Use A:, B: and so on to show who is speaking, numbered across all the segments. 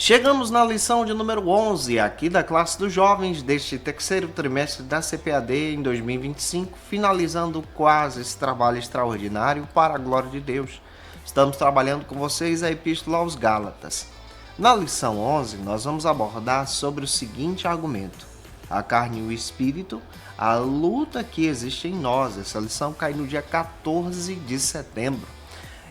A: Chegamos na lição de número 11, aqui da classe dos jovens, deste terceiro trimestre da CPAD em 2025, finalizando quase esse trabalho extraordinário para a glória de Deus. Estamos trabalhando com vocês a Epístola aos Gálatas. Na lição 11, nós vamos abordar sobre o seguinte argumento: a carne e o espírito, a luta que existe em nós. Essa lição cai no dia 14 de setembro.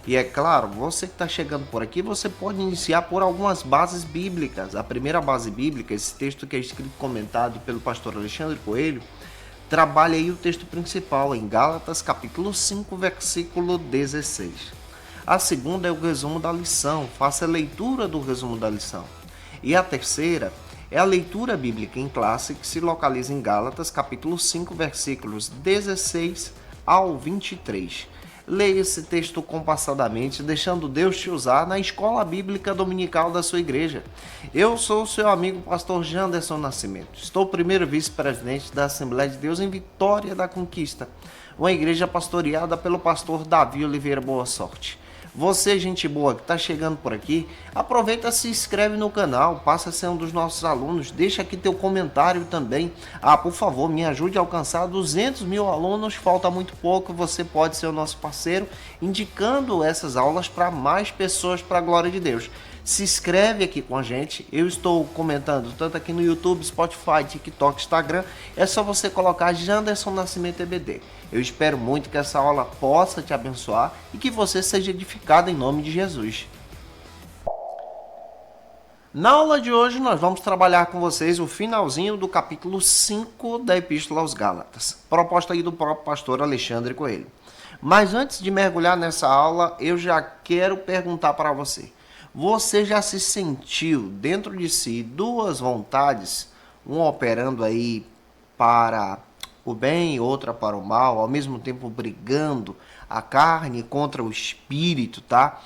A: E é claro, você que está chegando por aqui, você pode iniciar por algumas bases bíblicas. A primeira base bíblica, esse texto que é escrito e comentado pelo pastor Alexandre Coelho, trabalha aí o texto principal em Gálatas capítulo 5, versículo 16. A segunda é o resumo da lição, faça a leitura do resumo da lição. E a terceira é a leitura bíblica em classe, que se localiza em Gálatas capítulo 5, versículos 16 ao 23. Leia esse texto compassadamente, deixando Deus te usar na escola bíblica dominical da sua igreja. Eu sou o seu amigo pastor Janderson Nascimento. Estou primeiro vice-presidente da Assembleia de Deus em Vitória da Conquista, uma igreja pastoreada pelo pastor Davi Oliveira Boa Sorte. Você, gente boa, que está chegando por aqui, aproveita, se inscreve no canal, passa a ser um dos nossos alunos, deixa aqui teu comentário também. Por favor, me ajude a alcançar 200 mil alunos, falta muito pouco, você pode ser o nosso parceiro, indicando essas aulas para mais pessoas, para a glória de Deus. Se inscreve aqui com a gente, eu estou comentando tanto aqui no YouTube, Spotify, TikTok, Instagram, é só você colocar Janderson Nascimento EBD. Eu espero muito que essa aula possa te abençoar e que você seja edificado em nome de Jesus. Na aula de hoje nós vamos trabalhar com vocês o finalzinho do capítulo 5 da Epístola aos Gálatas, proposta aí do próprio pastor Alexandre Coelho. Mas antes de mergulhar nessa aula, eu já quero perguntar para você. Você já se sentiu dentro de si duas vontades, uma operando aí para o bem e outra para o mal, ao mesmo tempo brigando, a carne contra o espírito, tá?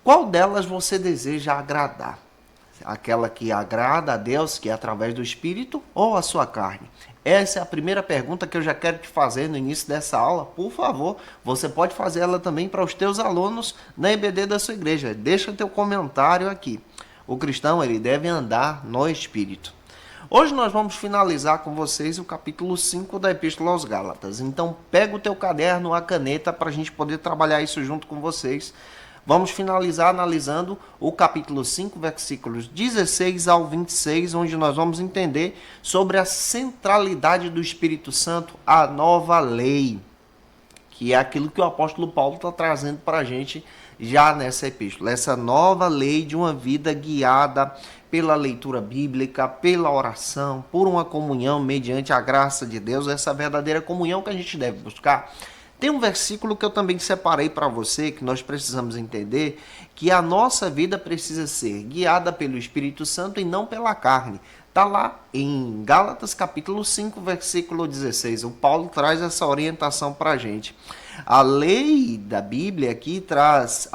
A: Qual delas você deseja agradar? Aquela que agrada a Deus, que é através do espírito, ou a sua carne? Essa é a primeira pergunta que eu já quero te fazer no início dessa aula. Por favor, você pode fazer ela também para os teus alunos na EBD da sua igreja. Deixa teu comentário aqui. O cristão, ele deve andar no espírito. Hoje nós vamos finalizar com vocês o capítulo 5 da Epístola aos Gálatas. Então pega o teu caderno, a caneta, para a gente poder trabalhar isso junto com vocês. Vamos finalizar analisando o capítulo 5, versículos 16 ao 26, onde nós vamos entender sobre a centralidade do Espírito Santo, a nova lei, que é aquilo que o apóstolo Paulo está trazendo para a gente já nessa epístola. Essa nova lei de uma vida guiada pela leitura bíblica, pela oração, por uma comunhão mediante a graça de Deus, essa verdadeira comunhão que a gente deve buscar. Tem um versículo que eu também separei para você, que nós precisamos entender, que a nossa vida precisa ser guiada pelo Espírito Santo e não pela carne. Está lá em Gálatas capítulo 5, versículo 16. O Paulo traz essa orientação para a gente. A lei da Bíblia traz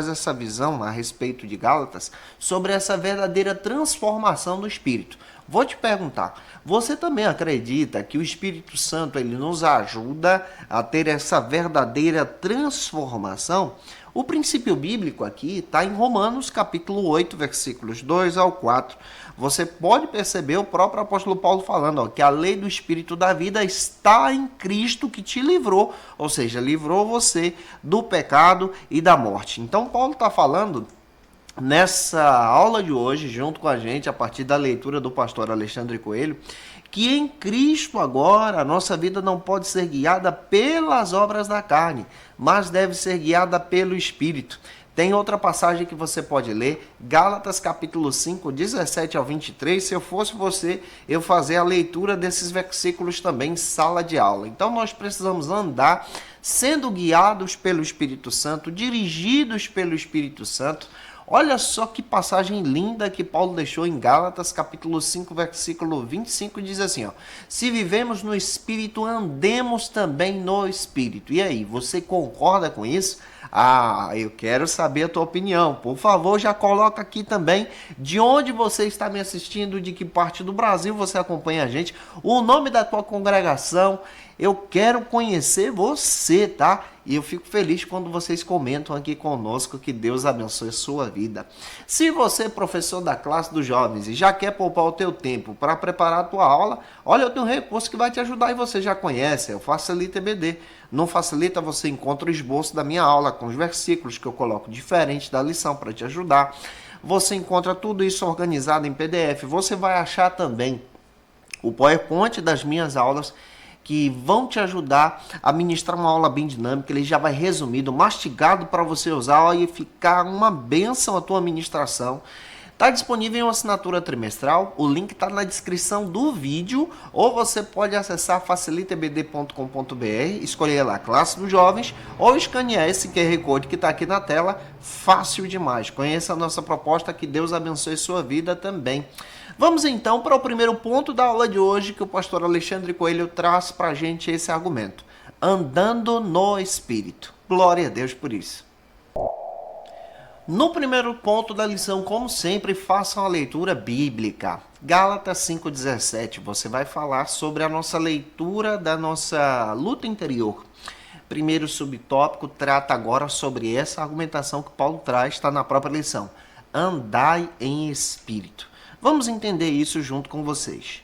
A: essa visão a respeito de Gálatas sobre essa verdadeira transformação do Espírito. Vou te perguntar, você também acredita que o Espírito Santo ele nos ajuda a ter essa verdadeira transformação? O princípio bíblico aqui está em Romanos capítulo 8, versículos 2 ao 4. Você pode perceber o próprio apóstolo Paulo falando que a lei do Espírito da vida está em Cristo que te livrou, ou seja, livrou você do pecado e da morte. Então Paulo está falando nessa aula de hoje, junto com a gente, a partir da leitura do pastor Alexandre Coelho, que em Cristo agora a nossa vida não pode ser guiada pelas obras da carne, mas deve ser guiada pelo Espírito. Tem outra passagem que você pode ler, Gálatas capítulo 5, 17 ao 23. Se eu fosse você, eu fazia a leitura desses versículos também em sala de aula. Então nós precisamos andar sendo guiados pelo Espírito Santo, dirigidos pelo Espírito Santo. Olha só que passagem linda que Paulo deixou em Gálatas, capítulo 5, versículo 25, diz assim, se vivemos no Espírito, andemos também no Espírito. E aí, você concorda com isso? Eu quero saber a tua opinião. Por favor, já coloca aqui também de onde você está me assistindo, de que parte do Brasil você acompanha a gente, o nome da tua congregação. Eu quero conhecer você, tá? E eu fico feliz quando vocês comentam aqui conosco. Que Deus abençoe a sua vida. Se você é professor da classe dos jovens e já quer poupar o teu tempo para preparar a tua aula, olha, eu tenho um recurso que vai te ajudar e você já conhece, é o Facilita EBD. No Facilita você encontra o esboço da minha aula com os versículos que eu coloco diferente da lição para te ajudar. Você encontra tudo isso organizado em PDF. Você vai achar também o PowerPoint das minhas aulas, que vão te ajudar a ministrar uma aula bem dinâmica. Ele já vai resumido, mastigado para você usar e ficar uma bênção a tua ministração. Está disponível em uma assinatura trimestral, o link está na descrição do vídeo, ou você pode acessar facilitaebd.com.br, escolher lá a classe dos jovens, ou escanear esse QR Code que está aqui na tela, fácil demais. Conheça a nossa proposta, que Deus abençoe sua vida também. Vamos então para o primeiro ponto da aula de hoje, que o pastor Alexandre Coelho traz para a gente esse argumento. Andando no Espírito. Glória a Deus por isso. No primeiro ponto da lição, como sempre, façam a leitura bíblica. Gálatas 5,17, você vai falar sobre a nossa leitura da nossa luta interior. Primeiro subtópico trata agora sobre essa argumentação que Paulo traz, está na própria lição. Andai em espírito. Vamos entender isso junto com vocês.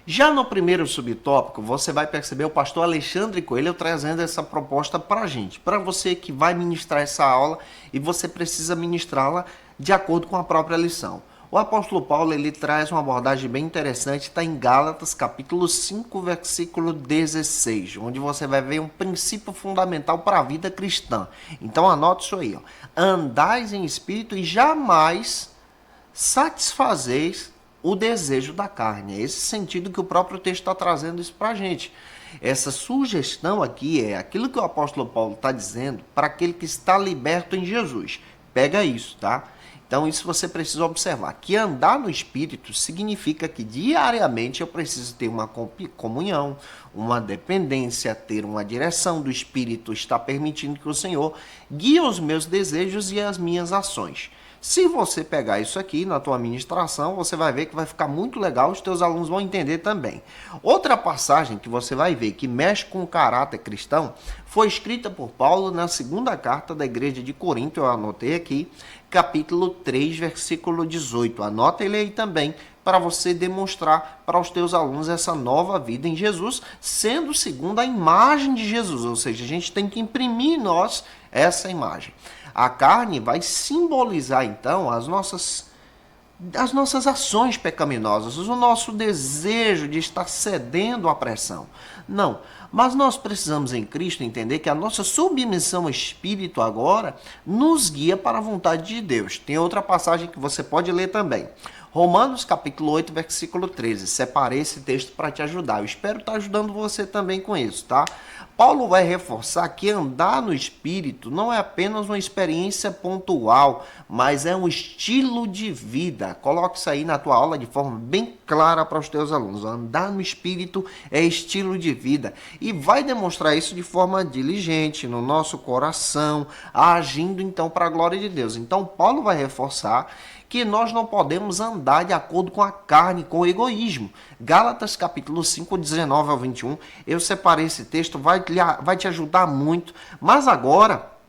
A: Já no primeiro subtópico, você vai perceber o pastor Alexandre Coelho trazendo essa proposta para a gente. Para você que vai ministrar essa aula e você precisa ministrá-la de acordo com a própria lição. O apóstolo Paulo ele traz uma abordagem bem interessante, está em Gálatas capítulo 5, versículo 16, onde você vai ver um princípio fundamental para a vida cristã. Então anote isso aí. Ó. Andais em espírito e jamais satisfazeis o desejo da carne. É esse sentido que o próprio texto está trazendo isso para a gente. Essa sugestão aqui é aquilo que o apóstolo Paulo está dizendo para aquele que está liberto em Jesus. Pega isso, tá? Então isso você precisa observar. Que andar no Espírito significa que diariamente eu preciso ter uma comunhão, uma dependência, ter uma direção do Espírito, está permitindo que o Senhor guie os meus desejos e as minhas ações. Se você pegar isso aqui na tua ministração, você vai ver que vai ficar muito legal, os teus alunos vão entender também. Outra passagem que você vai ver que mexe com o caráter cristão foi escrita por Paulo na segunda carta da igreja de Corinto, eu anotei aqui, capítulo 3, versículo 18. Anota ele aí também, para você demonstrar para os teus alunos essa nova vida em Jesus, sendo segundo a imagem de Jesus, ou seja, a gente tem que imprimir em nós essa imagem. A carne vai simbolizar, então, as nossas ações pecaminosas, o nosso desejo de estar cedendo à pressão. Não, mas nós precisamos em Cristo entender que a nossa submissão ao Espírito agora nos guia para a vontade de Deus. Tem outra passagem que você pode ler também. Romanos capítulo 8, versículo 13. Separei esse texto para te ajudar. Eu espero estar ajudando você também com isso, tá? Paulo vai reforçar que andar no Espírito não é apenas uma experiência pontual, mas é um estilo de vida. Coloque isso aí na tua aula de forma bem clara para os teus alunos. Andar no Espírito é estilo de vida. E vai demonstrar isso de forma diligente, no nosso coração, agindo então para a glória de Deus. Então Paulo vai reforçar que nós não podemos andar de acordo com a carne, com o egoísmo. Gálatas capítulo 5, 19 ao 21, eu separei esse texto, vai te ajudar muito, mas agora,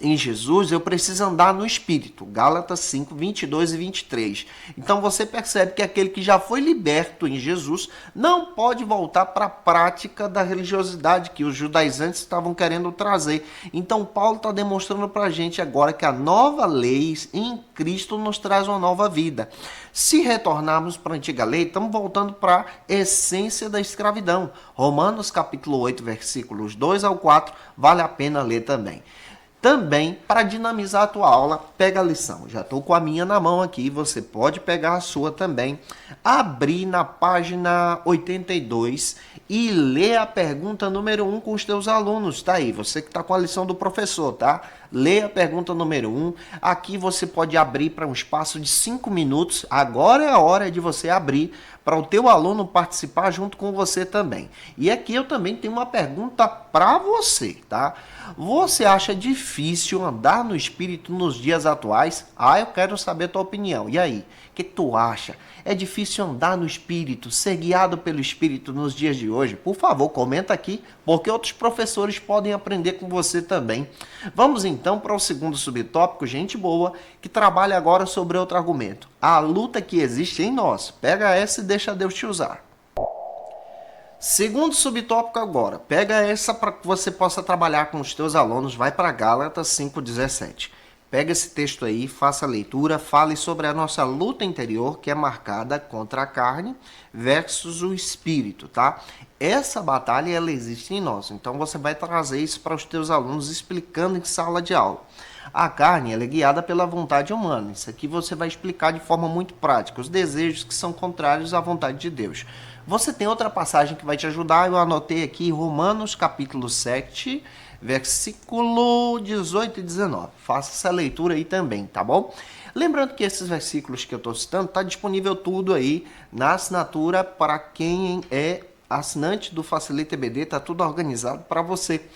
A: em Jesus, eu preciso andar no Espírito. Gálatas 5, 22 e 23. Então você percebe que aquele que já foi liberto em Jesus não pode voltar para a prática da religiosidade que os judaizantes estavam querendo trazer. Então Paulo está demonstrando para a gente agora que a nova lei em Cristo nos traz uma nova vida. Se retornarmos para a antiga lei, estamos voltando para a essência da escravidão. Romanos capítulo 8, versículos 2 ao 4, vale a pena ler também. Também, para dinamizar a tua aula, pega a lição. Já estou com a minha na mão aqui, você pode pegar a sua também. Abrir na página 82 e ler a pergunta número 1 com os teus alunos. Tá aí, você que está com a lição do professor, tá? Lê a pergunta número 1. Aqui você pode abrir para um espaço de 5 minutos. Agora é a hora de você abrir para o teu aluno participar junto com você também. E aqui eu também tenho uma pergunta para você, tá? Você acha difícil difícil andar no Espírito nos dias atuais? Eu quero saber a tua opinião. E aí? O que tu acha? É difícil andar no Espírito, ser guiado pelo Espírito nos dias de hoje? Por favor, comenta aqui, porque outros professores podem aprender com você também. Vamos então para o segundo subtópico, gente boa, que trabalha agora sobre outro argumento. A luta que existe em nós. Pega essa e deixa Deus te usar. Segundo subtópico agora, pega essa para que você possa trabalhar com os teus alunos, vai para Gálatas 5,17. Pega esse texto aí, faça a leitura, fale sobre a nossa luta interior, que é marcada contra a carne versus o espírito, tá? Essa batalha, ela existe em nós, então você vai trazer isso para os teus alunos, explicando em sala de aula. A carne, ela é guiada pela vontade humana, isso aqui você vai explicar de forma muito prática, os desejos que são contrários à vontade de Deus. Você tem outra passagem que vai te ajudar, eu anotei aqui Romanos capítulo 7, versículo 18 e 19. Faça essa leitura aí também, tá bom? Lembrando que esses versículos que eu estou citando, está disponível tudo aí na assinatura para quem é assinante do Facilita EBD, está tudo organizado para você.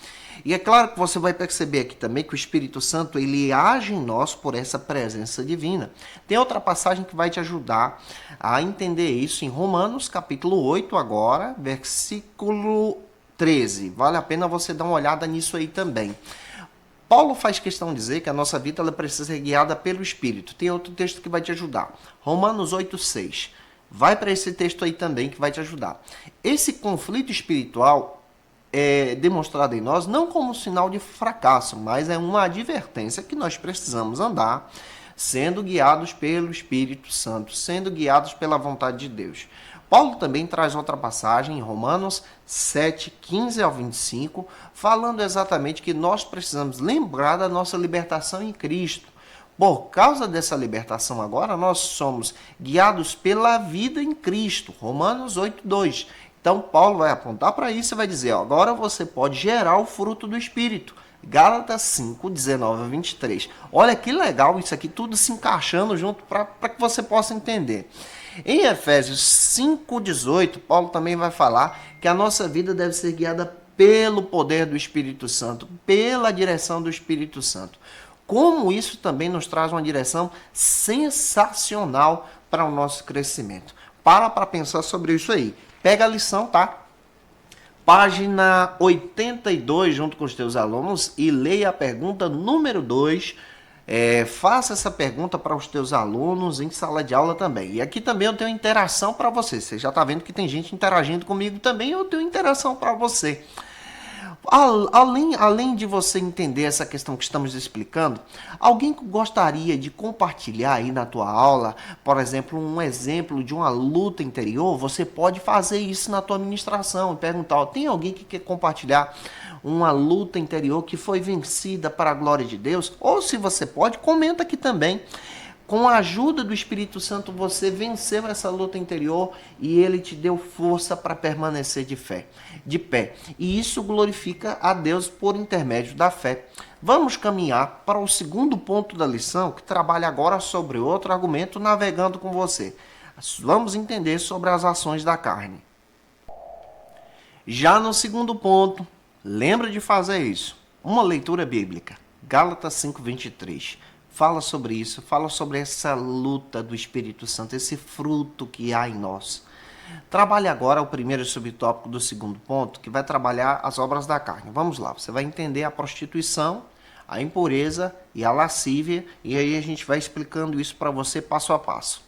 A: E é claro que você vai perceber aqui também que o Espírito Santo, ele age em nós por essa presença divina. Tem outra passagem que vai te ajudar a entender isso em Romanos, capítulo 8 agora, versículo 13. Vale a pena você dar uma olhada nisso aí também. Paulo faz questão de dizer que a nossa vida ela precisa ser guiada pelo Espírito. Tem outro texto que vai te ajudar. Romanos 8,6. Vai para esse texto aí também que vai te ajudar. Esse conflito espiritual é demonstrado em nós não como sinal de fracasso, mas é uma advertência que nós precisamos andar sendo guiados pelo Espírito Santo, sendo guiados pela vontade de Deus. Paulo também traz outra passagem em Romanos 7, 15 ao 25, falando exatamente que nós precisamos lembrar da nossa libertação em Cristo. Por causa dessa libertação agora, nós somos guiados pela vida em Cristo. Romanos 8, 2. Então, Paulo vai apontar para isso e vai dizer, agora você pode gerar o fruto do Espírito. Gálatas 5, 19 a 23. Olha que legal isso aqui, tudo se encaixando junto para que você possa entender. Em Efésios 5, 18, Paulo também vai falar que a nossa vida deve ser guiada pelo poder do Espírito Santo, pela direção do Espírito Santo. Como isso também nos traz uma direção sensacional para o nosso crescimento. Para pensar sobre isso aí. Pega a lição, tá? Página 82, junto com os teus alunos, e leia a pergunta número 2. Faça essa pergunta para os teus alunos em sala de aula também. E aqui também eu tenho interação para você. Você já está vendo que tem gente interagindo comigo também, eu tenho interação para você. Além de você entender essa questão que estamos explicando, alguém que gostaria de compartilhar aí na tua aula, por exemplo, um exemplo de uma luta interior, você pode fazer isso na tua ministração e perguntar, tem alguém que quer compartilhar uma luta interior que foi vencida para a glória de Deus? Ou se você pode, comenta aqui também. Com a ajuda do Espírito Santo, você venceu essa luta interior e ele te deu força para permanecer de pé. E isso glorifica a Deus por intermédio da fé. Vamos caminhar para o segundo ponto da lição, que trabalha agora sobre outro argumento, navegando com você. Vamos entender sobre as ações da carne. Já no segundo ponto, lembra de fazer isso. Uma leitura bíblica. Gálatas 5:23. Fala sobre isso, fala sobre essa luta do Espírito Santo, esse fruto que há em nós. Trabalhe agora o primeiro subtópico do segundo ponto, que vai trabalhar as obras da carne. Vamos lá, você vai entender a prostituição, a impureza e a lascívia, e aí a gente vai explicando isso para você passo a passo.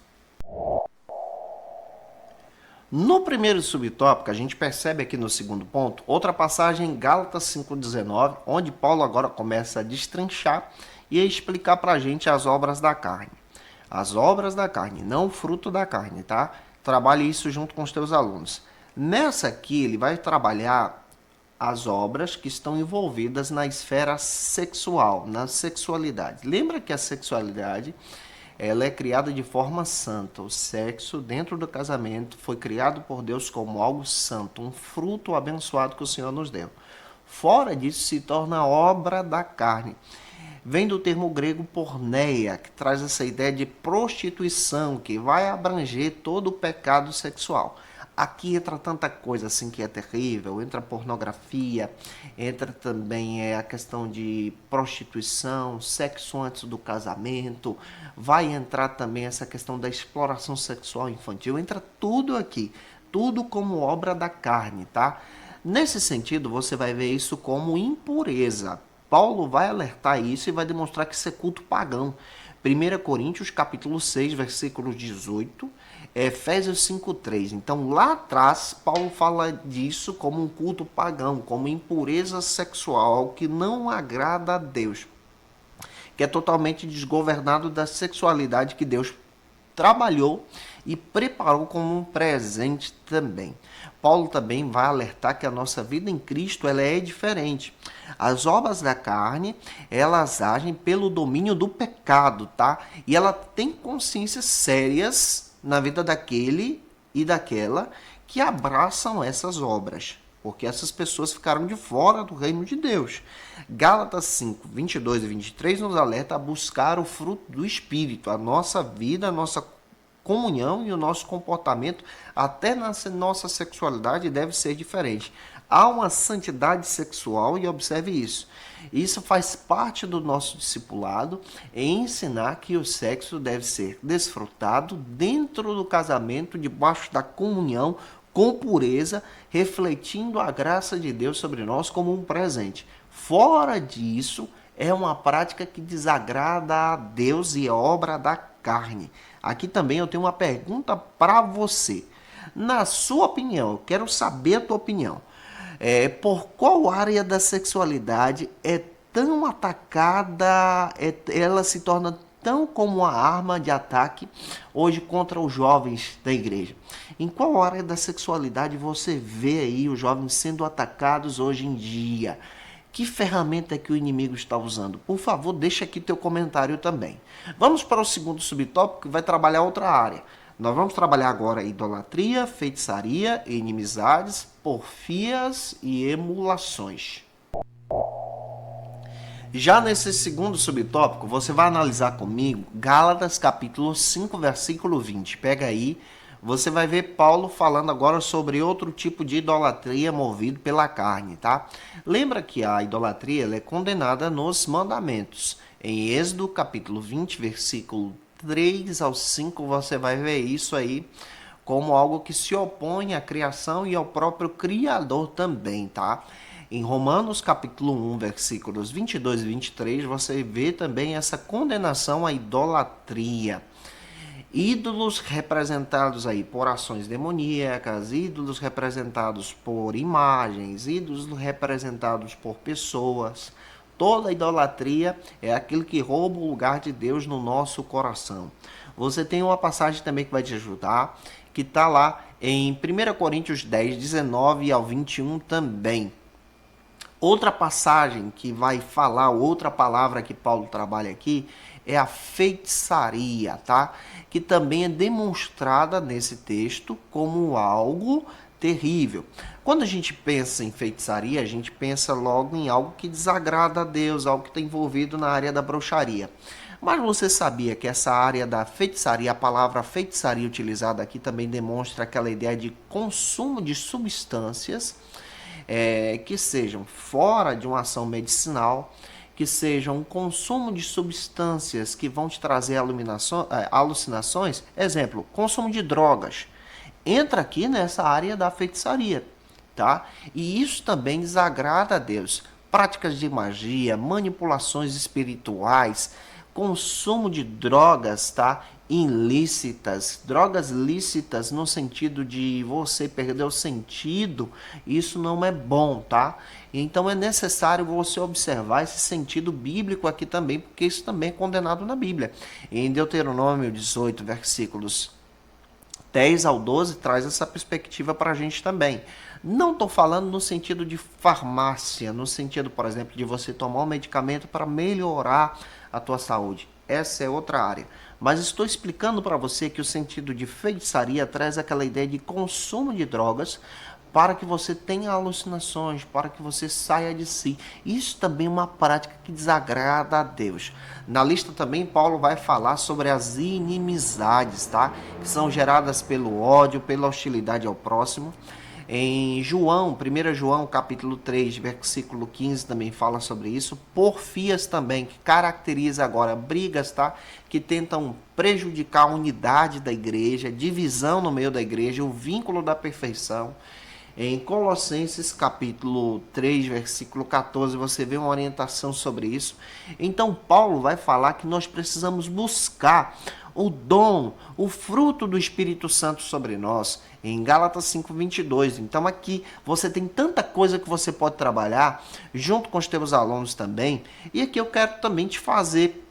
A: No primeiro subtópico, a gente percebe aqui no segundo ponto, outra passagem em Gálatas 5:19, onde Paulo agora começa a destrinchar e explicar para a gente as obras da carne. As obras da carne, não o fruto da carne, tá? Trabalhe isso junto com os teus alunos. Nessa aqui, ele vai trabalhar as obras que estão envolvidas na esfera sexual, na sexualidade. Lembra que a sexualidade, ela é criada de forma santa. O sexo dentro do casamento foi criado por Deus como algo santo, um fruto abençoado que o Senhor nos deu. Fora disso, se torna obra da carne. Vem do termo grego porneia, que traz essa ideia de prostituição, que vai abranger todo o pecado sexual. Aqui entra tanta coisa assim que é terrível, entra pornografia, entra também a questão de prostituição, sexo antes do casamento, vai entrar também essa questão da exploração sexual infantil, entra tudo aqui, tudo como obra da carne, tá? Nesse sentido, você vai ver isso como impureza. Paulo vai alertar isso e vai demonstrar que isso é culto pagão. 1 Coríntios capítulo 6, versículo 18, Efésios 5:3. Então, lá atrás, Paulo fala disso como um culto pagão, como impureza sexual, que não agrada a Deus, que é totalmente desgovernado da sexualidade que Deus trabalhou e preparou como um presente também. Paulo também vai alertar que a nossa vida em Cristo ela é diferente. As obras da carne, elas agem pelo domínio do pecado, tá? E ela tem consciências sérias na vida daquele e daquela que abraçam essas obras, porque essas pessoas ficaram de fora do reino de Deus. Gálatas 5, 22 e 23 nos alerta a buscar o fruto do Espírito, a nossa vida, a nossa comunhão e o nosso comportamento, até na nossa sexualidade, deve ser diferente. Há uma santidade sexual e observe isso. Isso faz parte do nosso discipulado em ensinar que o sexo deve ser desfrutado dentro do casamento, debaixo da comunhão, com pureza, refletindo a graça de Deus sobre nós como um presente. Fora disso, é uma prática que desagrada a Deus e é obra da carne. Aqui também eu tenho uma pergunta para você. Na sua opinião, eu quero saber a tua opinião. Por qual área da sexualidade é tão atacada, ela se torna tão como uma arma de ataque hoje contra os jovens da igreja? Em qual área da sexualidade você vê aí os jovens sendo atacados hoje em dia? Que ferramenta é que o inimigo está usando? Por favor, deixa aqui teu comentário também. Vamos para o segundo subtópico, que vai trabalhar outra área. Nós vamos trabalhar agora idolatria, feitiçaria, inimizades, porfias e emulações. Já nesse segundo subtópico, você vai analisar comigo Gálatas capítulo 5, versículo 20. Pega aí, você vai ver Paulo falando agora sobre outro tipo de idolatria movido pela carne, tá? Lembra que a idolatria ela é condenada nos mandamentos. Em Êxodo capítulo 20, versículo 3 ao 5, você vai ver isso aí como algo que se opõe à criação e ao próprio Criador também, tá? Em Romanos capítulo 1, versículos 22 e 23, você vê também essa condenação à idolatria. Ídolos representados aí por ações demoníacas, ídolos representados por imagens, ídolos representados por pessoas. Toda idolatria é aquilo que rouba o lugar de Deus no nosso coração. Você tem uma passagem também que vai te ajudar, que está lá em 1 Coríntios 10, 19 ao 21 também. Outra passagem que vai falar, outra palavra que Paulo trabalha aqui, é a feitiçaria, tá? Que também é demonstrada nesse texto como algo terrível. Quando a gente pensa em feitiçaria, a gente pensa logo em algo que desagrada a Deus, algo que está envolvido na área da bruxaria. Mas você sabia que essa área da feitiçaria, a palavra feitiçaria utilizada aqui também demonstra aquela ideia de consumo de substâncias que sejam fora de uma ação medicinal, que sejam um consumo de substâncias que vão te trazer alucinações. Exemplo, consumo de drogas. Entra aqui nessa área da feitiçaria, tá? E isso também desagrada a Deus. Práticas de magia, manipulações espirituais, consumo de drogas, tá? Ilícitas, drogas lícitas no sentido de você perder o sentido, isso não é bom, tá? Então é necessário você observar esse sentido bíblico aqui também, porque isso também é condenado na Bíblia. Em Deuteronômio 18, versículos 10 ao 12, traz essa perspectiva para a gente também. Não estou falando no sentido de farmácia, no sentido, por exemplo, de você tomar um medicamento para melhorar a tua saúde. Essa é outra área. Mas estou explicando para você que o sentido de feitiçaria traz aquela ideia de consumo de drogas para que você tenha alucinações, para que você saia de si. Isso também é uma prática que desagrada a Deus. Na lista também Paulo vai falar sobre as inimizades, tá? Que são geradas pelo ódio, pela hostilidade ao próximo. Em João, 1 João capítulo 3, versículo 15 também fala sobre isso. Porfias também, que caracteriza agora brigas, tá? Que tentam prejudicar a unidade da igreja, divisão no meio da igreja, o vínculo da perfeição. Em Colossenses capítulo 3, versículo 14, você vê uma orientação sobre isso. Então Paulo vai falar que nós precisamos buscar o dom, o fruto do Espírito Santo sobre nós, em Gálatas 5:22. Então aqui você tem tanta coisa que você pode trabalhar, junto com os teus alunos também. E aqui eu quero também te fazer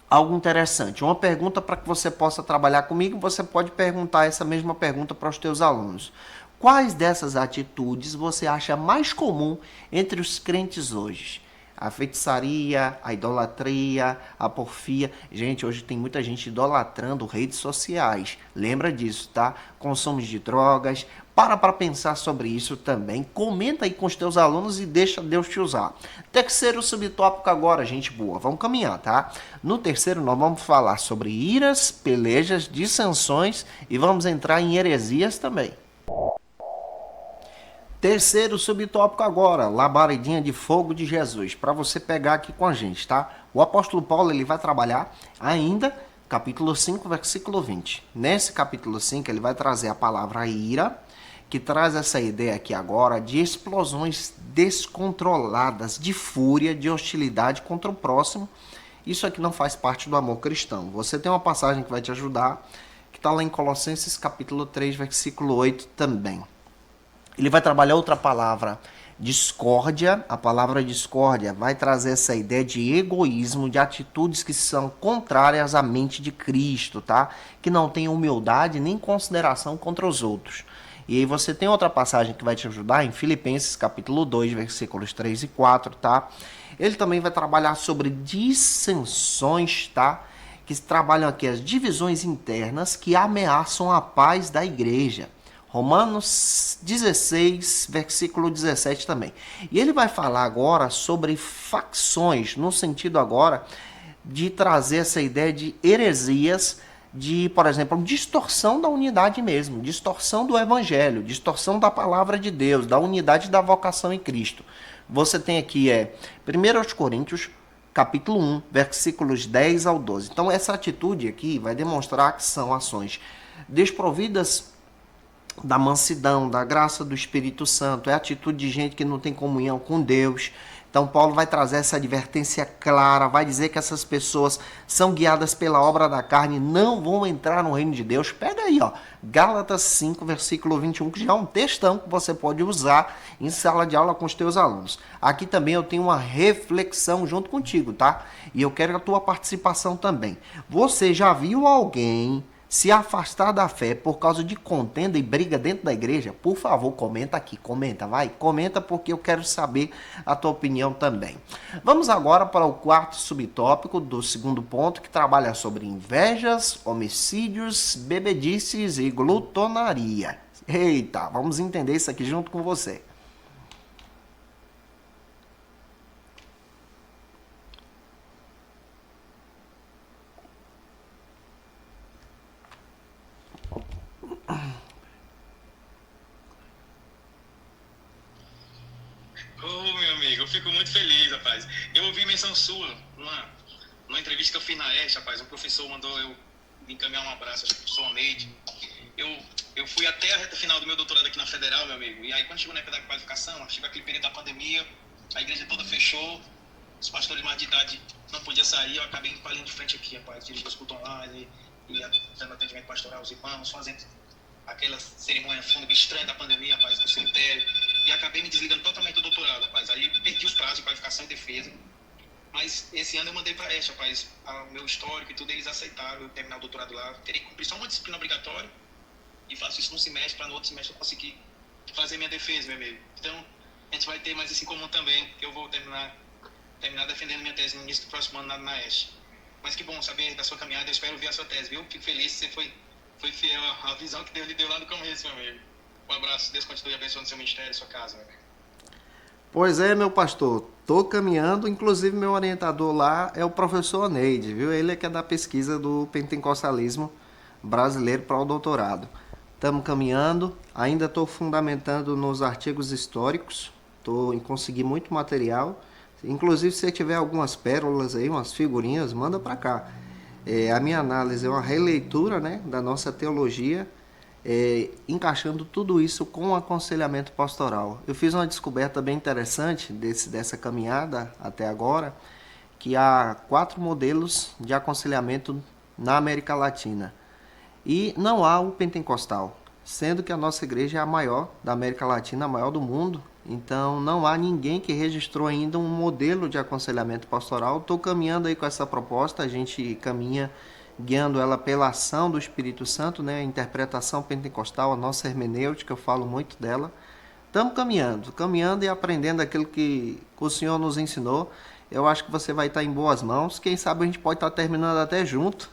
A: algo interessante, uma pergunta para que você possa trabalhar comigo. Você pode perguntar essa mesma pergunta para os teus alunos. Quais dessas atitudes você acha mais comum entre os crentes hoje? A feitiçaria, a idolatria, a porfia. Gente, hoje tem muita gente idolatrando redes sociais. Lembra disso, tá? Consumo de drogas. Para pensar sobre isso também. Comenta aí com os teus alunos e deixa Deus te usar. Terceiro subtópico agora, gente boa. Vamos caminhar, tá? No terceiro nós vamos falar sobre iras, pelejas, dissensões e vamos entrar em heresias também. Terceiro subtópico agora, labaredinha de fogo de Jesus, para você pegar aqui com a gente, tá? O apóstolo Paulo ele vai trabalhar ainda capítulo 5, versículo 20. Nesse capítulo 5 ele vai trazer a palavra ira, que traz essa ideia aqui agora de explosões descontroladas, de fúria, de hostilidade contra o próximo. Isso aqui não faz parte do amor cristão. Você tem uma passagem que vai te ajudar, que está lá em Colossenses capítulo 3, versículo 8 também. Ele vai trabalhar outra palavra, discórdia. A palavra discórdia vai trazer essa ideia de egoísmo, de atitudes que são contrárias à mente de Cristo, tá? Que não tem humildade nem consideração contra os outros. E aí você tem outra passagem que vai te ajudar em Filipenses capítulo 2, versículos 3 e 4, tá? Ele também vai trabalhar sobre dissensões, tá? Que trabalham aqui as divisões internas que ameaçam a paz da igreja. Romanos 16, versículo 17 também. E ele vai falar agora sobre facções, no sentido agora de trazer essa ideia de heresias, de, por exemplo, distorção da unidade mesmo, distorção do evangelho, distorção da palavra de Deus, da unidade da vocação em Cristo. Você tem aqui 1 Coríntios, capítulo 1, versículos 10 ao 12. Então essa atitude aqui vai demonstrar que são ações desprovidas da mansidão, da graça do Espírito Santo, é a atitude de gente que não tem comunhão com Deus. Então Paulo vai trazer essa advertência clara, vai dizer que essas pessoas são guiadas pela obra da carne, não vão entrar no reino de Deus. Pega aí, ó, Gálatas 5, versículo 21, que já é um textão que você pode usar em sala de aula com os teus alunos. Aqui também eu tenho uma reflexão junto contigo, tá? E eu quero a tua participação também. Você já viu alguém se afastar da fé por causa de contenda e briga dentro da igreja? Por favor, comenta aqui, comenta porque eu quero saber a tua opinião também. Vamos agora para o quarto subtópico do segundo ponto, que trabalha sobre invejas, homicídios, bebedices e glutonaria. Eita, vamos entender isso aqui junto com você.
B: Meu amigo, eu fico muito feliz, rapaz. Eu ouvi menção sua numa entrevista que eu fiz na ESH, rapaz. Um professor mandou eu encaminhar um abraço, acho que o professor Neide. Eu fui até a reta final do meu doutorado aqui na Federal, meu amigo. E aí, quando chegou na época da qualificação, chegou aquele período da pandemia, a igreja toda fechou, os pastores mais de idade não podiam sair. Eu acabei indo para a linha de frente aqui, rapaz, dirigindo os cultos online e dando atendimento pastoral aos irmãos, fazendo aquela cerimônia fúnebre estranha da pandemia, rapaz, no cemitério. E acabei me desligando totalmente do doutorado, rapaz. Aí perdi os prazos de qualificação e defesa. Mas esse ano eu mandei para a ESH, rapaz, o meu histórico e tudo, eles aceitaram eu terminar o doutorado lá. Terei que cumprir só uma disciplina obrigatória e faço isso num semestre, para no outro semestre eu conseguir fazer minha defesa, meu amigo. Então, a gente vai ter mais isso em comum também, que eu vou terminar defendendo minha tese no início do próximo ano na ESH. Mas que bom saber da sua caminhada, eu espero ver a sua tese, viu? Fico feliz que você foi fiel à visão que Deus lhe deu lá no começo, meu amigo. Um abraço, Deus continue abençoando seu ministério e sua casa, meu amigo.
A: Pois é, meu pastor, tô caminhando, inclusive meu orientador lá é o professor Neide, viu? Ele é que é da pesquisa do pentecostalismo brasileiro para o doutorado. Estamos caminhando, ainda estou fundamentando nos artigos históricos, estou em conseguir muito material. Inclusive, se você tiver algumas pérolas aí, umas figurinhas, manda para cá. A minha análise é uma releitura, né, da nossa teologia, encaixando tudo isso com o aconselhamento pastoral. Eu fiz uma descoberta bem interessante dessa caminhada até agora, que há 4 modelos de aconselhamento na América Latina. E não há o pentecostal, sendo que a nossa igreja é a maior da América Latina, a maior do mundo. Então não há ninguém que registrou ainda um modelo de aconselhamento pastoral. Estou caminhando aí com essa proposta, a gente caminha guiando ela pela ação do Espírito Santo, né? A interpretação pentecostal, a nossa hermenêutica, eu falo muito dela. Estamos caminhando e aprendendo aquilo que o Senhor nos ensinou. Eu acho que você vai estar em boas mãos. Quem sabe a gente pode estar terminando até junto,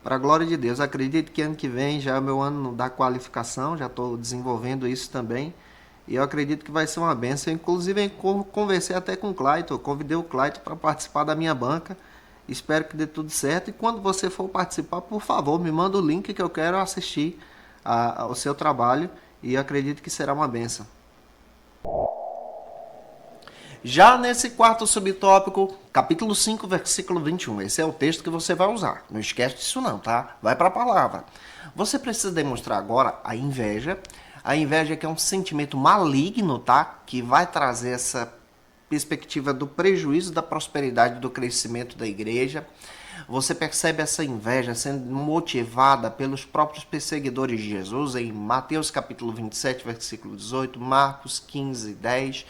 A: para a glória de Deus. Acredito que ano que vem já é o meu ano da qualificação, já estou desenvolvendo isso também. E eu acredito que vai ser uma bênção. Inclusive, eu conversei até com o Clayton, convidei o Clayton para participar da minha banca. Espero que dê tudo certo. E quando você for participar, por favor, me manda o link que eu quero assistir ao seu trabalho. E eu acredito que será uma bênção. Já nesse quarto subtópico, capítulo 5, versículo 21. Esse é o texto que você vai usar. Não esquece disso não, tá? Vai para a palavra. Você precisa demonstrar agora a inveja. A inveja que é um sentimento maligno, tá? Que vai trazer essa perspectiva do prejuízo da prosperidade, do crescimento da igreja. Você percebe essa inveja sendo motivada pelos próprios perseguidores de Jesus em Mateus capítulo 27, versículo 18, Marcos 15, 10.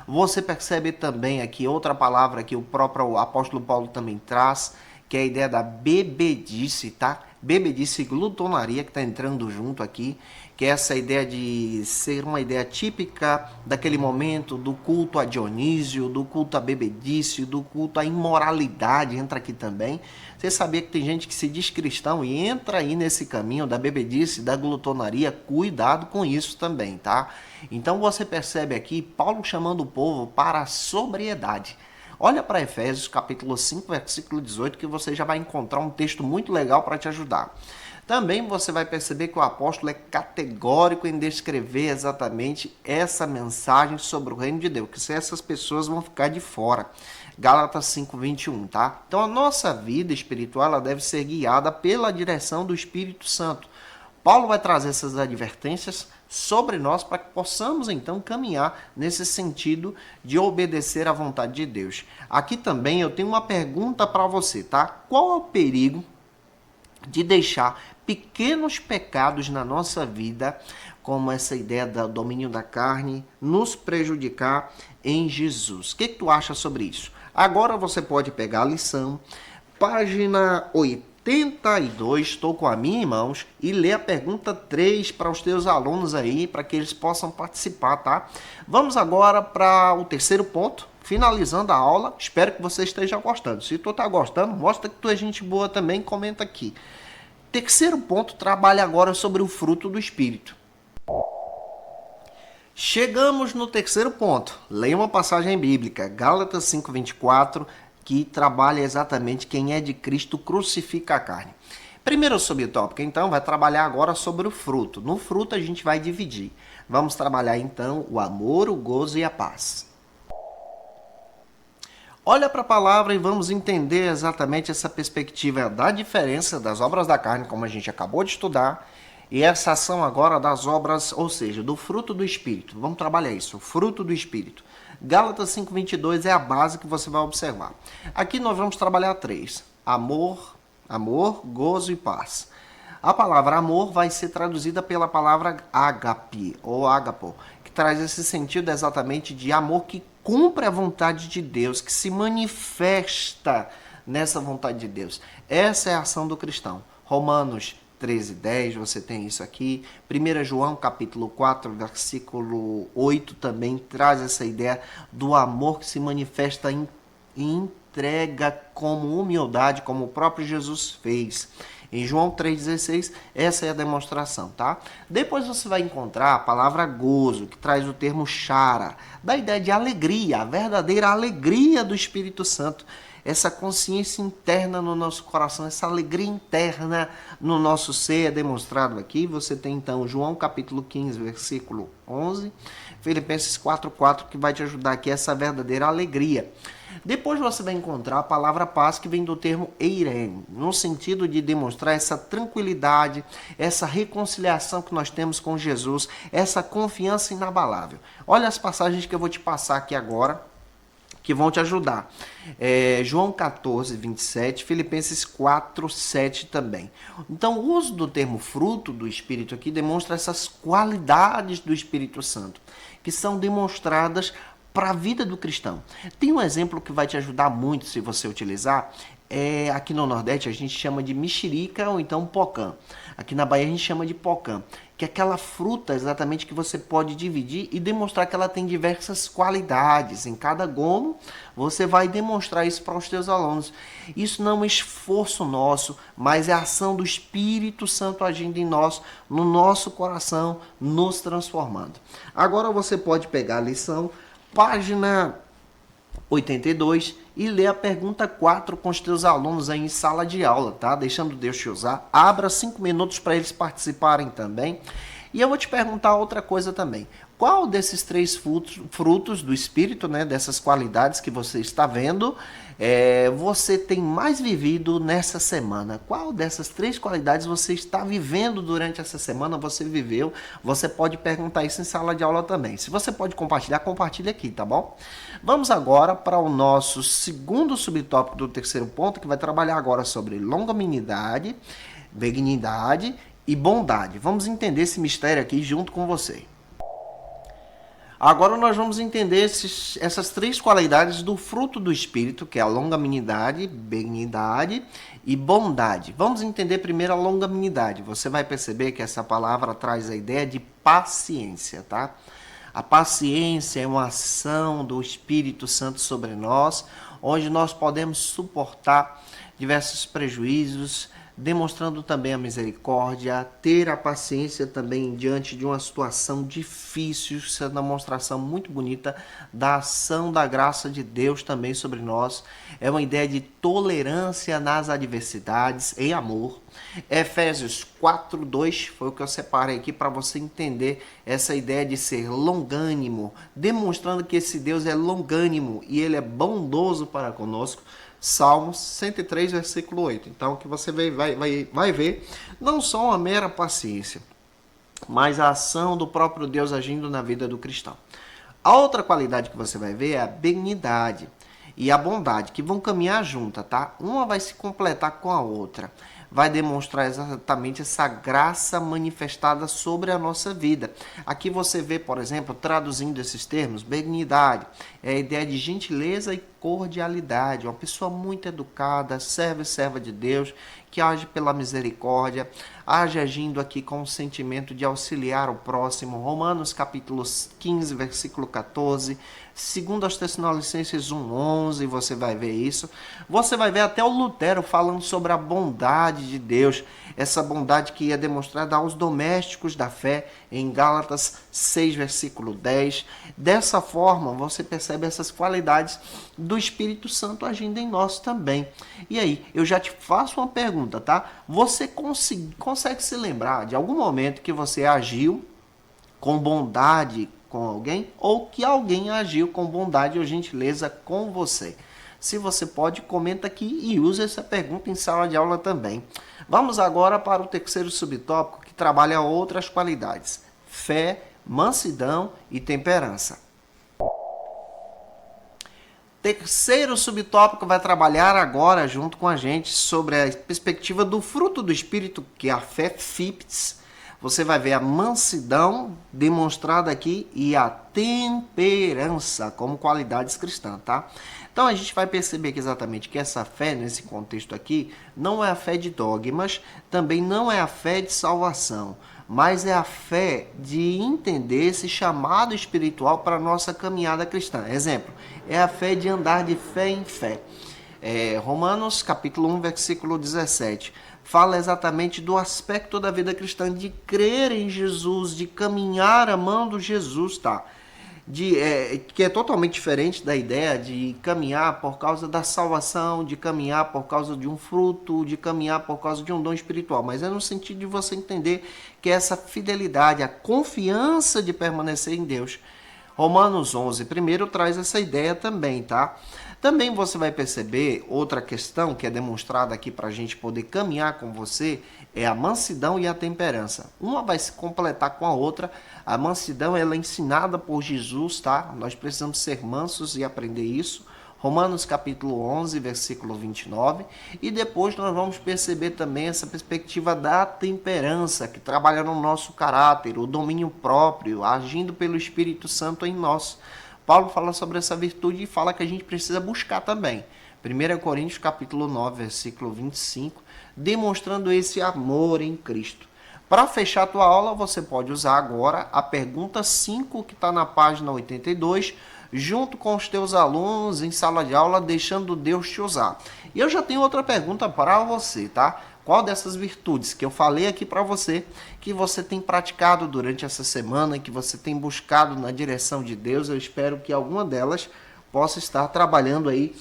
A: Você percebe também aqui outra palavra que o próprio apóstolo Paulo também traz, que é a ideia da bebedice, tá? Bebedice e glutonaria que está entrando junto aqui, que é essa ideia de ser uma ideia típica daquele momento do culto a Dionísio, do culto à bebedice, do culto à imoralidade, entra aqui também. Você sabia que tem gente que se diz cristão e entra aí nesse caminho da bebedice, da glutonaria? Cuidado com isso também, tá? Então você percebe aqui Paulo chamando o povo para a sobriedade. Olha para Efésios capítulo 5, versículo 18, que você já vai encontrar um texto muito legal para te ajudar. Também você vai perceber que o apóstolo é categórico em descrever exatamente essa mensagem sobre o reino de Deus, que se essas pessoas vão ficar de fora. Gálatas 5, 21, tá? Então a nossa vida espiritual ela deve ser guiada pela direção do Espírito Santo. Paulo vai trazer essas advertências sobre nós para que possamos então caminhar nesse sentido de obedecer à vontade de Deus. Aqui também eu tenho uma pergunta para você, tá? Qual é o perigo de deixar pequenos pecados na nossa vida, como essa ideia do domínio da carne, nos prejudicar em Jesus? O que tu acha sobre isso? Agora você pode pegar a lição, página 82, estou com a minha em mãos, e ler a pergunta 3 para os teus alunos aí, para que eles possam participar, tá? Vamos agora para o terceiro ponto, finalizando a aula. Espero que você esteja gostando. Se tu está gostando, mostra que tu é gente boa também, comenta aqui. Terceiro ponto, trabalha agora sobre o fruto do Espírito. Chegamos no terceiro ponto. Leia uma passagem bíblica, Gálatas 5:24, que trabalha exatamente quem é de Cristo crucifica a carne. Primeiro subtópico, então, vai trabalhar agora sobre o fruto. No fruto a gente vai dividir. Vamos trabalhar então o amor, o gozo e a paz. Olha para a palavra e vamos entender exatamente essa perspectiva da diferença das obras da carne, como a gente acabou de estudar, e essa ação agora das obras, ou seja, do fruto do Espírito. Vamos trabalhar isso, o fruto do Espírito. Gálatas 5:22 é a base que você vai observar. Aqui nós vamos trabalhar 3. Amor, gozo e paz. A palavra amor vai ser traduzida pela palavra ágape, ou ágapo, que traz esse sentido exatamente de amor que cumpre a vontade de Deus, que se manifesta nessa vontade de Deus. Essa é a ação do cristão. Romanos 13:10, você tem isso aqui. 1 João capítulo 4, versículo 8 também traz essa ideia do amor que se manifesta em e entrega como humildade, como o próprio Jesus fez. Em João 3,16, essa é a demonstração, tá? Depois você vai encontrar a palavra gozo, que traz o termo chara, da ideia de alegria, a verdadeira alegria do Espírito Santo. Essa consciência interna no nosso coração, essa alegria interna no nosso ser é demonstrado aqui. Você tem então João capítulo 15, versículo 11, Filipenses 4,4, que vai te ajudar aqui essa verdadeira alegria. Depois você vai encontrar a palavra paz, que vem do termo eirene, no sentido de demonstrar essa tranquilidade, essa reconciliação que nós temos com Jesus, essa confiança inabalável. Olha as passagens que eu vou te passar aqui agora, que vão te ajudar. João 14, 27, Filipenses 4, 7 também. Então, o uso do termo fruto do Espírito aqui demonstra essas qualidades do Espírito Santo, que são demonstradas para a vida do cristão. Tem um exemplo que vai te ajudar muito se você utilizar. Aqui no Nordeste a gente chama de mexerica ou então pocã. Aqui na Bahia a gente chama de pocã, que é aquela fruta exatamente que você pode dividir e demonstrar que ela tem diversas qualidades. Em cada gomo você vai demonstrar isso para os teus alunos. Isso não é um esforço nosso, mas é a ação do Espírito Santo agindo em nós, no nosso coração, nos transformando. Agora você pode pegar a lição, página 82, e ler a pergunta 4 com os teus alunos aí em sala de aula, tá? Deixando Deus te usar. Abra 5 minutos para eles participarem também. E eu vou te perguntar outra coisa também. Qual desses 3 frutos do Espírito, né, dessas qualidades que você está vendo, você tem mais vivido nessa semana? Qual dessas 3 qualidades você está vivendo durante essa semana? Você viveu? Você pode perguntar isso em sala de aula também. Se você pode compartilhar, compartilha aqui, tá bom? Vamos agora para o nosso segundo subtópico do terceiro ponto, que vai trabalhar agora sobre longanimidade, benignidade e bondade. Vamos entender esse mistério aqui junto com você. Agora nós vamos entender essas 3 qualidades do fruto do Espírito, que é a longanimidade, benignidade e bondade. Vamos entender primeiro a longanimidade. Você vai perceber que essa palavra traz a ideia de paciência, tá? A paciência é uma ação do Espírito Santo sobre nós, onde nós podemos suportar diversos prejuízos, demonstrando também a misericórdia, ter a paciência também diante de uma situação difícil. Isso é uma demonstração muito bonita da ação da graça de Deus também sobre nós. É uma ideia de tolerância nas adversidades, em amor. Efésios 4:2 foi o que eu separei aqui para você entender essa ideia de ser longânimo, demonstrando que esse Deus é longânimo e ele é bondoso para conosco. Salmos 103, versículo 8. Então, o que você vai ver não só uma mera paciência, mas a ação do próprio Deus agindo na vida do cristão. A outra qualidade que você vai ver é a benignidade e a bondade, que vão caminhar juntas, tá? Uma vai se completar com a outra. Vai demonstrar exatamente essa graça manifestada sobre a nossa vida. Aqui você vê, por exemplo, traduzindo esses termos, benignidade é a ideia de gentileza e cordialidade. Uma pessoa muito educada, serva de Deus, que age pela misericórdia, age agindo aqui com o sentimento de auxiliar o próximo. Romanos capítulo 15, versículo 14, 2 Tessalonicenses 1:11, você vai ver isso. Você vai ver até o Lutero falando sobre a bondade de Deus, essa bondade que é demonstrada aos domésticos da fé, em Gálatas 6, versículo 10. Dessa forma, você percebe essas qualidades do Espírito Santo agindo em nós também. E aí, eu já te faço uma pergunta, tá? Você consegue se lembrar de algum momento que você agiu com bondade com alguém, ou que alguém agiu com bondade ou gentileza com você? Se você pode, comenta aqui e use essa pergunta em sala de aula também. Vamos agora para o terceiro subtópico, que trabalha outras qualidades: fé, mansidão e temperança. Terceiro subtópico vai trabalhar agora junto com a gente sobre a perspectiva do fruto do Espírito, que é a fé FIPS. Você vai ver a mansidão demonstrada aqui e a temperança como qualidades cristãs, tá? Então a gente vai perceber que exatamente que essa fé, nesse contexto aqui, não é a fé de dogmas, também não é a fé de salvação, mas é a fé de entender esse chamado espiritual para a nossa caminhada cristã. Exemplo, é a fé de andar de fé em fé. Romanos capítulo 1, versículo 17, fala exatamente do aspecto da vida cristã, de crer em Jesus, de caminhar amando Jesus, tá? Que é totalmente diferente da ideia de caminhar por causa da salvação, de caminhar por causa de um fruto, de caminhar por causa de um dom espiritual, mas é no sentido de você entender que essa fidelidade, a confiança de permanecer em Deus. Romanos 11, primeiro, traz essa ideia também, tá? Também você vai perceber outra questão que é demonstrada aqui para a gente poder caminhar com você, é a mansidão e a temperança. Uma vai se completar com a outra. A mansidão ela é ensinada por Jesus, tá? Nós precisamos ser mansos e aprender isso. Romanos capítulo 11, versículo 29. E depois nós vamos perceber também essa perspectiva da temperança, que trabalha no nosso caráter, o domínio próprio, agindo pelo Espírito Santo em nós. Paulo fala sobre essa virtude e fala que a gente precisa buscar também. 1 Coríntios capítulo 9, versículo 25, demonstrando esse amor em Cristo. Para fechar a tua aula, você pode usar agora a pergunta 5, que está na página 82, junto com os teus alunos em sala de aula, deixando Deus te usar. E eu já tenho outra pergunta para você, tá? Qual dessas virtudes que eu falei aqui para você, que você tem praticado durante essa semana, que você tem buscado na direção de Deus, eu espero que alguma delas possa estar trabalhando aí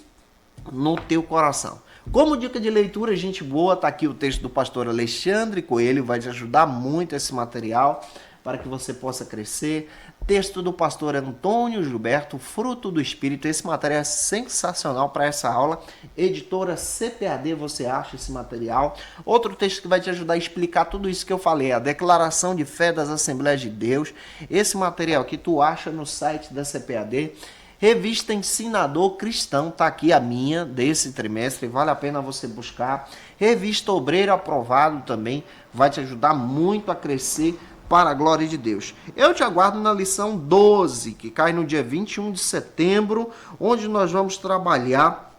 A: no teu coração. Como dica de leitura, gente boa, tá aqui o texto do pastor Alexandre Coelho, vai te ajudar muito esse material para que você possa crescer. Texto do pastor Antônio Gilberto, Fruto do Espírito. Esse material é sensacional para essa aula. Editora CPAD, você acha esse material. Outro texto que vai te ajudar a explicar tudo isso que eu falei, a Declaração de Fé das Assembleias de Deus. Esse material que tu acha no site da CPAD. Revista Ensinador Cristão, tá aqui a minha desse trimestre, vale a pena você buscar. Revista Obreiro Aprovado também, vai te ajudar muito a crescer para a glória de Deus. Eu te aguardo na lição 12, que cai no dia 21 de setembro, onde nós vamos trabalhar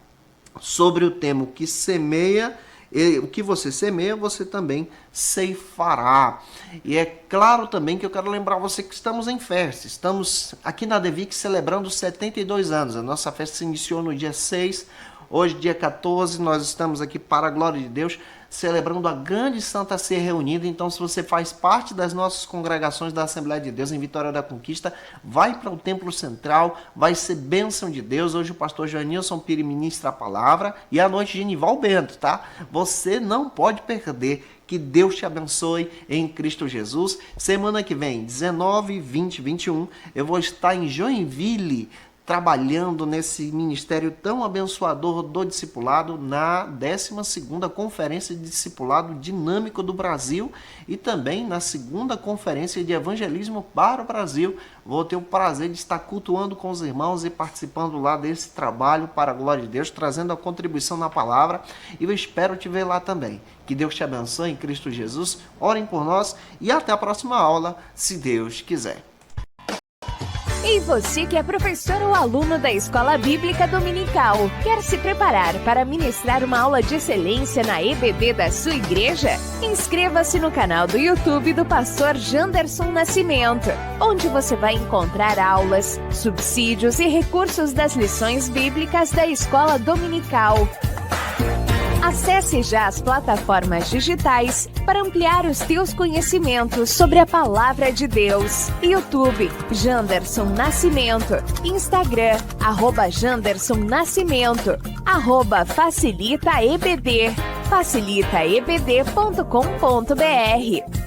A: sobre o tema que semeia. O que você semeia, você também ceifará. E é claro também que eu quero lembrar você que estamos em festa. Estamos aqui na Devic celebrando 72 anos. A nossa festa se iniciou no dia 6. Hoje, dia 14, nós estamos aqui para a glória de Deus, celebrando a grande Santa Ceia reunida. Então, se você faz parte das nossas congregações da Assembleia de Deus em Vitória da Conquista, vai para o Templo Central, vai ser bênção de Deus. Hoje o pastor Janilson Piri ministra a palavra e à noite Genival Bento, tá? Você não pode perder. Que Deus te abençoe em Cristo Jesus. Semana que vem, 19, 20, 21, eu vou estar em Joinville, trabalhando nesse ministério tão abençoador do discipulado na 12ª Conferência de Discipulado Dinâmico do Brasil e também na 2ª Conferência de Evangelismo para o Brasil. Vou ter o prazer de estar cultuando com os irmãos e participando lá desse trabalho para a glória de Deus, trazendo a contribuição na palavra, e eu espero te ver lá também. Que Deus te abençoe em Cristo Jesus, orem por nós e até a próxima aula, se Deus quiser.
C: E você que é professor ou aluno da Escola Bíblica Dominical, quer se preparar para ministrar uma aula de excelência na EBD da sua igreja? Inscreva-se no canal do YouTube do pastor Janderson Nascimento, onde você vai encontrar aulas, subsídios e recursos das lições bíblicas da Escola Dominical. Acesse já as plataformas digitais para ampliar os teus conhecimentos sobre a Palavra de Deus. YouTube, Janderson Nascimento. Instagram, @Janderson Nascimento. @FacilitaEBD. facilitaebd.com.br.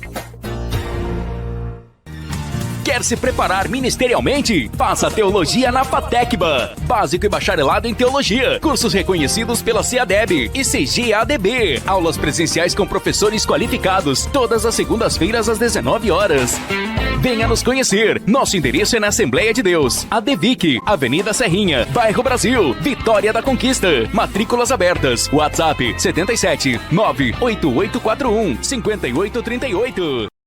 D: Quer se preparar ministerialmente? Faça Teologia na FATECBA. Básico e bacharelado em Teologia. Cursos reconhecidos pela CEADEB e CGADB. Aulas presenciais com professores qualificados. Todas as segundas-feiras às 19 horas. Venha nos conhecer. Nosso endereço é na Assembleia de Deus. ADVIC, Avenida Serrinha, Bairro Brasil, Vitória da Conquista. Matrículas abertas. WhatsApp 77 98841 5838.